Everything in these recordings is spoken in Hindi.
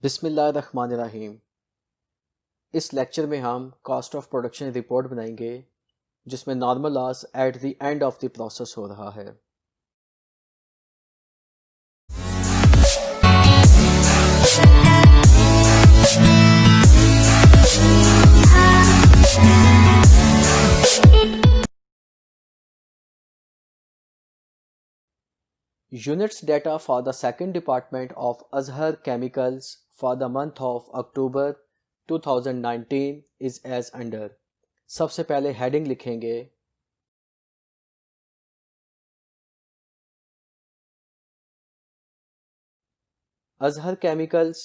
बिस्मिल्लाहिर्रहमानिर्रहीम। इस लेक्चर में हम कॉस्ट ऑफ प्रोडक्शन रिपोर्ट बनाएंगे जिसमें normal loss at the end of the process हो रहा है। Units data for the second department of Azhar Chemicals for the month of October 2019 is as under। सबसे पहले हेडिंग लिखेंगे Azhar Chemicals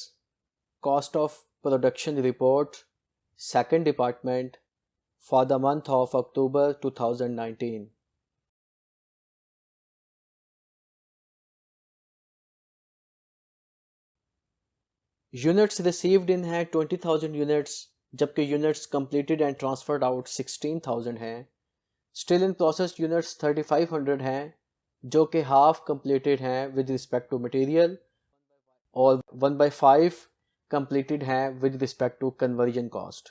Cost of Production Report Second Department for the month of October 2019। Units received in हैं 20,000 यूनिट्स, जबकि units completed and transferred out 16,000 हैं। स्टिल इन प्रोसेस यूनिट्स 3,500 हैं जो कि हाफ कंप्लीटेड हैं विद रिस्पेक्ट टू मटेरियल और 1/5 कंप्लीटेड हैं with respect to conversion cost.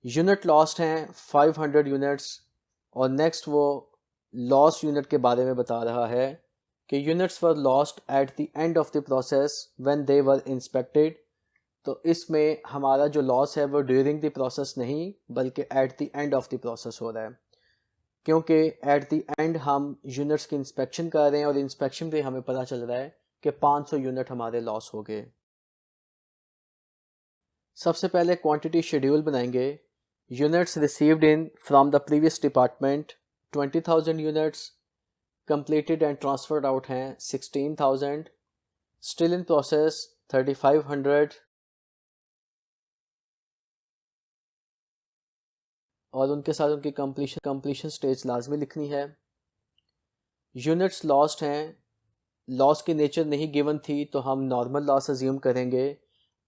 Unit lost हैं 500 यूनिट्स और नेक्स्ट वो लॉस्ट यूनिट के बारे में बता रहा है कि units were lost eight the end of the process when they were inspected. तो इसमें हमारा जो लॉस है वो ड्यूरिंग द प्रोसेस नहीं बल्कि eight the end of the process हो रहा है, क्योंकि एट द एंड हम यूनिट्स की इंस्पेक्शन कर रहे हैं और इंस्पेक्शन पे हमें पता चल रहा है कि 500 यूनिट हमारे लॉस हो गए। सबसे पहले क्वांटिटी शेड्यूल बनाएंगे। Units received in from the previous department 20,000 units, completed and transferred out हैं 16,000, still in process 3,500 और उनके साथ उनकी कंप्लीशन स्टेज लाजमी लिखनी है। यूनिट्स लॉस्ट हैं, लॉस की नेचर नहीं गिवन थी तो हम नॉर्मल लॉस अज्यूम करेंगे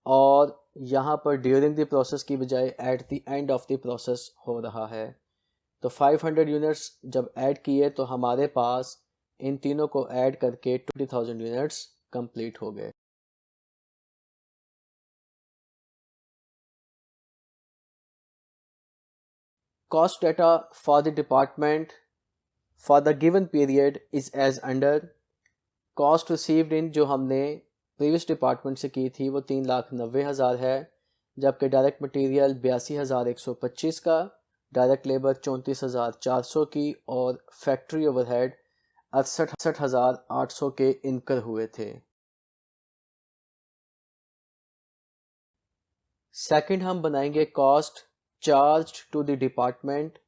और यहाँ पर ड्यूरिंग द प्रोसेस की बजाय eight the end of the process हो रहा है। तो 500 यूनिट्स जब ऐड किए तो हमारे पास इन तीनों को ऐड करके 20,000 यूनिट्स कंप्लीट हो गए। Cost data for the department for the given period is as under. Cost received in जो हमने प्रीवियस डिपार्टमेंट से की थी वो 3,90,000 है, जबकि डायरेक्ट मटेरियल 82,125 का, डायरेक्ट लेबर 34,400 की और फैक्ट्री ओवरहेड 68,800 के इनकर हुए थे। सेकंड हम बनाएंगे cost charge to the department.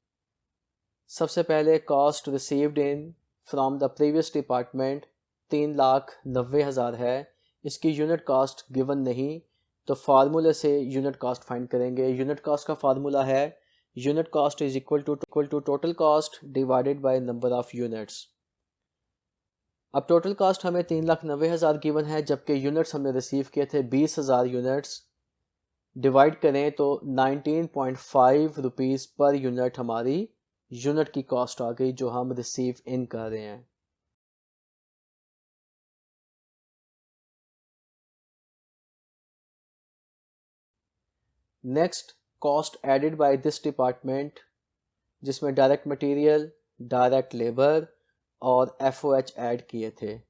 सबसे पहले cost received in from the previous department 3,90,000 है। इसकी यूनिट कॉस्ट गिवन नहीं तो फार्मूले से यूनिट कॉस्ट फाइंड करेंगे। यूनिट कॉस्ट का फार्मूला है unit cost is equal to total cost divided by number of units. अब टोटल कॉस्ट हमें 3,90,000 गिवन है, जबकि यूनिट्स हमने रिसीव किए थे 20,000 यूनिट्स। डिवाइड करें तो 19.5 रुपीज़ पर यूनिट हमारी यूनिट की कॉस्ट आ गई जो हम रिसीव इन कर रहे हैं। Next cost added by this department, जिसमें डायरेक्ट मटेरियल, डायरेक्ट लेबर और FOH ऐड किए थे।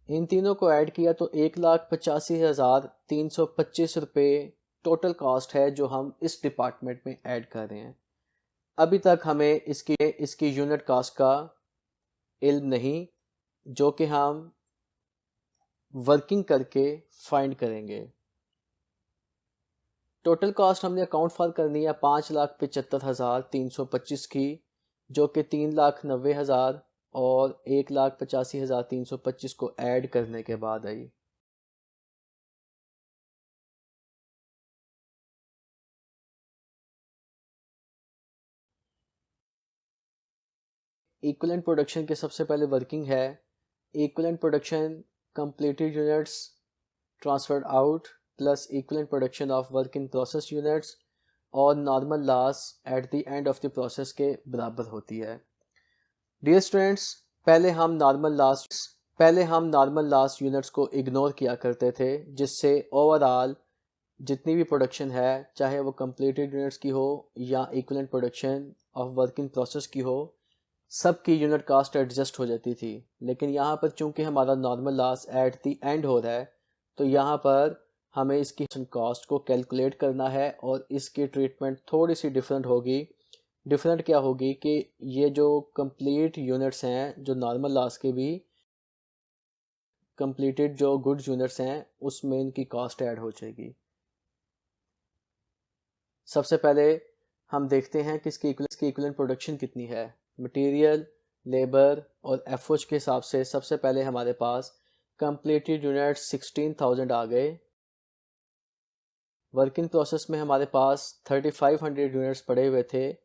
इन तीनों को ऐड किया तो 1,85,325 रुपये टोटल कॉस्ट है जो हम इस डिपार्टमेंट में ऐड कर रहे हैं। अभी तक हमें इसकी यूनिट कॉस्ट का इल्म नहीं, जो कि हम वर्किंग करके फाइंड करेंगे। टोटल कॉस्ट हमने अकाउंट फॉर करनी है 5,75,325 की, जो कि 3,90,000 और 1,85,325 को ऐड करने के बाद आई। इक्विवेलेंट प्रोडक्शन के सबसे पहले वर्किंग है। Equivalent production completed units transferred out plus equivalent production of work in process units और normal loss at the end of the process के बराबर होती है। डियर स्टूडेंट्स, पहले हम नॉर्मल लॉस पहले हम नॉर्मल लॉस यूनिट्स को इग्नोर किया करते थे, जिससे ओवरऑल जितनी भी प्रोडक्शन है, चाहे वो कंप्लीटेड यूनिट्स की हो या equivalent production of work in process की हो, सब की यूनिट कास्ट एडजस्ट हो जाती थी। लेकिन यहाँ पर चूंकि हमारा normal loss at the and हो रहा है, तो यहाँ पर हमें इसकी कॉस्ट को कैलकुलेट करना है और इसकी ट्रीटमेंट थोड़ी सी डिफरेंट होगी। डिफरेंट क्या होगी कि ये जो कंप्लीट यूनिट्स हैं, जो नॉर्मल लॉस के भी कंप्लीटेड जो गुड्स यूनिट्स हैं, उसमें इनकी कॉस्ट ऐड हो जाएगी। सबसे पहले हम देखते हैं कि इसकी इक्विवेलेंट प्रोडक्शन कितनी है। मटेरियल, लेबर और एफओच के हिसाब से सबसे पहले हमारे पास कंप्लीटेड यूनिट्स 16,000 आ गए। वर्क इन प्रोसेस में हमारे पास 3500 यूनिट्स पड़े हुए थे,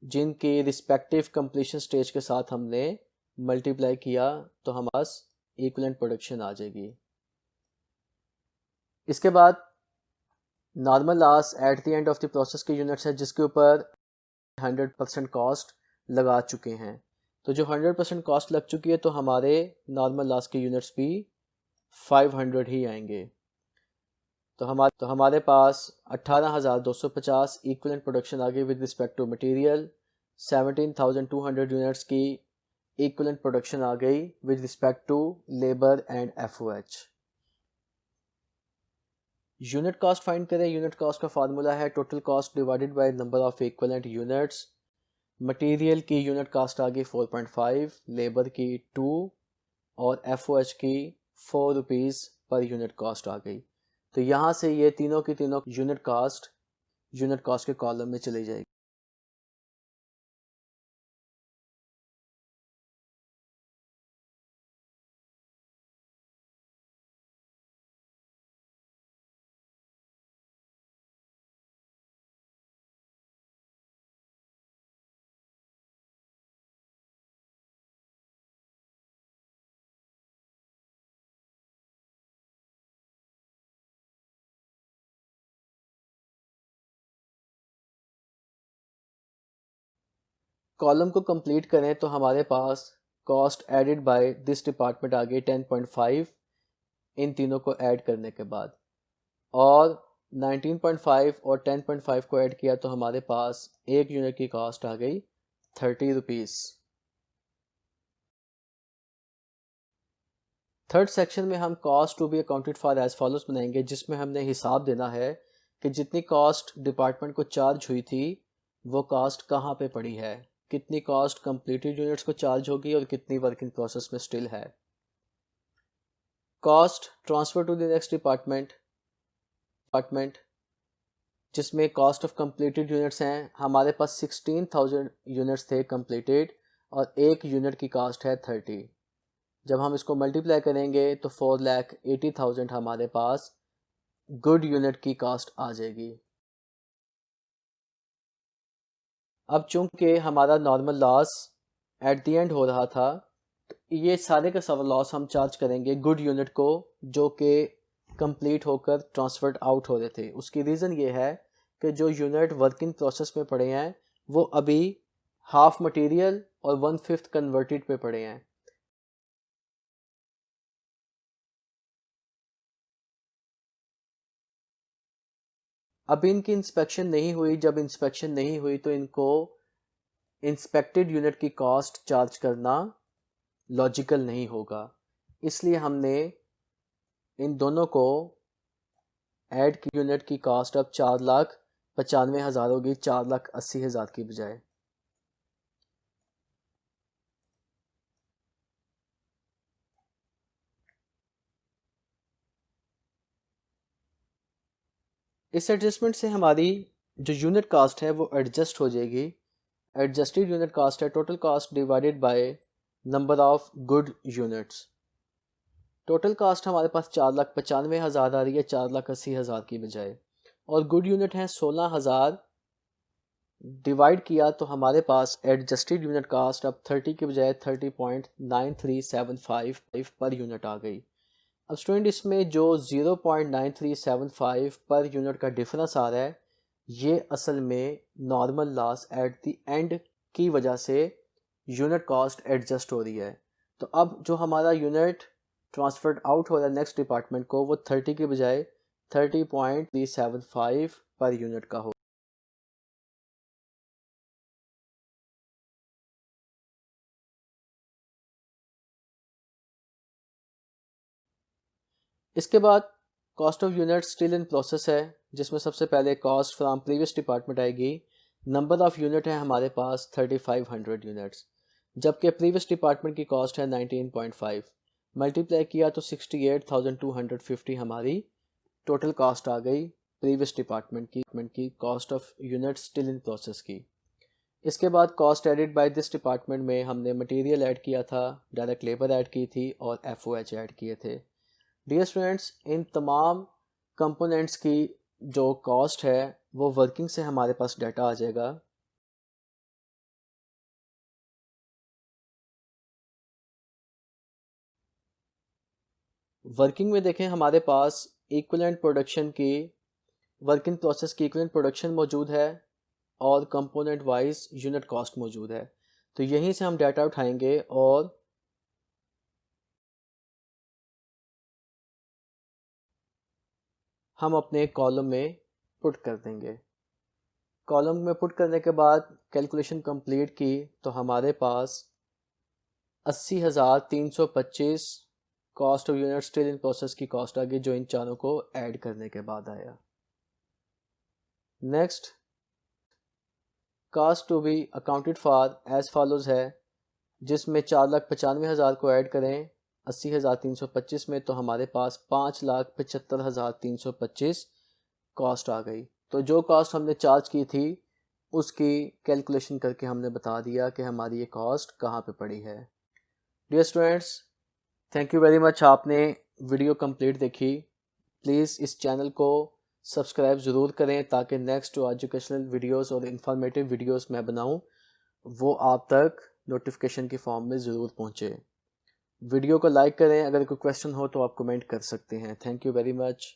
जिनकी रिस्पेक्टिव कंप्लीशन स्टेज के साथ हमने मल्टीप्लाई किया तो हमारे पास इक्विवेलेंट प्रोडक्शन आ जाएगी। इसके बाद normal loss at the end of the process के यूनिट्स है, जिसके ऊपर 100% कॉस्ट लगा चुके हैं। तो जो 100% कॉस्ट लग चुकी है, तो हमारे नॉर्मल लॉस के यूनिट्स भी 500 ही आएंगे। तो हमारे पास 18,250 इक्विवेलेंट प्रोडक्शन आ गई with respect to material. 17,200 units की इक्विवेलेंट प्रोडक्शन आ गई with respect to labour and FOH. Unit cost find करें। यूनिट कॉस्ट का फार्मूला है total cost divided by number of equivalent units. Material की यूनिट कॉस्ट आ गई 4.5, लेबर की 2 और एफओएच की 4 रुपीज़ पर यूनिट कॉस्ट आ गई। तो यहाँ से ये तीनों की तीनों यूनिट कॉस्ट के कॉलम में चली जाएगी। कॉलम को कंप्लीट करें तो हमारे पास cost added by this department आ गई 10.5 इन तीनों को ऐड करने के बाद, और 19.5 और 10.5 को ऐड किया तो हमारे पास एक यूनिट की कॉस्ट आ गई 30 रुपीज़। थर्ड सेक्शन में हम cost to be accounted for as follows बनाएंगे, जिसमें हमने हिसाब देना है कि जितनी कॉस्ट डिपार्टमेंट को चार्ज हुई थी वो कॉस्ट कहाँ पे पड़ी है, कितनी कॉस्ट कंप्लीटेड यूनिट्स को चार्ज होगी और कितनी वर्क इन प्रोसेस में स्टिल है। Cost transfer to the next department, जिसमें कॉस्ट ऑफ कंप्लीटेड यूनिट्स हैं, हमारे पास 16,000 यूनिट्स थे कंप्लीटेड और एक यूनिट की कॉस्ट है 30। जब हम इसको मल्टीप्लाई करेंगे तो 4,80,000 हमारे पास गुड यूनिट की कॉस्ट आ जाएगी। अब चूंकि हमारा normal loss at the and हो रहा था, तो ये सारे का सारा लॉस हम चार्ज करेंगे गुड यूनिट को, जो कि कंप्लीट होकर ट्रांसफर्ड आउट हो रहे थे। उसकी रीज़न ये है कि जो यूनिट वर्क इन प्रोसेस में पड़े हैं वो अभी हाफ मटेरियल और 1/5 कन्वर्टेड पे पड़े हैं। अभी इनकी इंस्पेक्शन नहीं हुई। जब इंस्पेक्शन नहीं हुई तो इनको इंस्पेक्टेड यूनिट की कॉस्ट चार्ज करना लॉजिकल नहीं होगा, इसलिए हमने इन दोनों को ऐड की। यूनिट की कॉस्ट अब 4,95,000 होगी, 4,80,000 की बजाय। इस एडजस्टमेंट से हमारी जो यूनिट कास्ट है वो एडजस्ट हो जाएगी। एडजस्टेड यूनिट कास्ट है total cast divided by number of good units. Total cast हमारे पास 4,95,000 आ रही है 4,80,000 की बजाय, और गुड यूनिट है 16,000। डिवाइड किया तो हमारे पास एडजस्टेड यूनिट कास्ट अब 30 की बजाय 30.9375 पर यूनिट आ गई। अब स्टूडेंट, इसमें जो 0.9375 पर यूनिट का डिफरेंस आ रहा है, ये असल में normal loss at the and की वजह से यूनिट कॉस्ट एडजस्ट हो रही है। तो अब जो हमारा यूनिट ट्रांसफर्ड आउट हो रहा है नेक्स्ट डिपार्टमेंट को वो 30 की बजाय 30.375 पर यूनिट का हो। इसके बाद cost of unit still in process है, जिसमें सबसे पहले कॉस्ट फ्रॉम प्रीवियस डिपार्टमेंट आएगी। नंबर ऑफ यूनिट है हमारे पास 3500 यूनिट्स, जबकि प्रीवियस डिपार्टमेंट की कॉस्ट है 19.5। मल्टीप्लाई किया तो 68,250 हमारी टोटल कॉस्ट आ गई प्रीवियस डिपार्टमेंट की cost of unit still in process की। इसके बाद cost added by this department में हमने मटेरियल ऐड किया था, डायरेक्ट लेबर ऐड की थी और FOH ऐड किए थे। डियर स्टूडेंट्स, इन तमाम कंपोनेंट्स की जो कॉस्ट है वो वर्किंग से हमारे पास डाटा आ जाएगा। वर्किंग में देखें हमारे पास इक्विवेलेंट प्रोडक्शन की वर्किंग प्रोसेस की इक्विवेलेंट प्रोडक्शन मौजूद है और कंपोनेंट वाइज यूनिट कॉस्ट मौजूद है। तो यहीं से हम डाटा उठाएंगे और हम अपने कॉलम में पुट कर देंगे। कॉलम में पुट करने के बाद कैलकुलेशन कंप्लीट की तो हमारे पास 80,325 cost of unit still in process की कॉस्ट आ गई, जो इन चारों को ऐड करने के बाद आया। Next, cost to be accounted for as follows है, जिसमें 4,95,000 को ऐड करें 80,325 में तो हमारे पास 5,75,325 कॉस्ट आ गई। तो जो कॉस्ट हमने चार्ज की थी उसकी कैलकुलेशन करके हमने बता दिया कि हमारी ये कॉस्ट कहाँ पे पड़ी है। Dear students, thank you very much, आपने वीडियो कंप्लीट देखी। प्लीज़ इस चैनल को सब्सक्राइब ज़रूर करें ताकि नेक्स्ट जो एजुकेशनल वीडियोस और इन्फॉर्मेटिव वीडियोस मैं बनाऊं वो आप तक नोटिफिकेशन की फॉर्म में ज़रूर पहुंचे। वीडियो को लाइक करें, अगर कोई क्वेश्चन हो तो आप कमेंट कर सकते हैं। Thank you very much.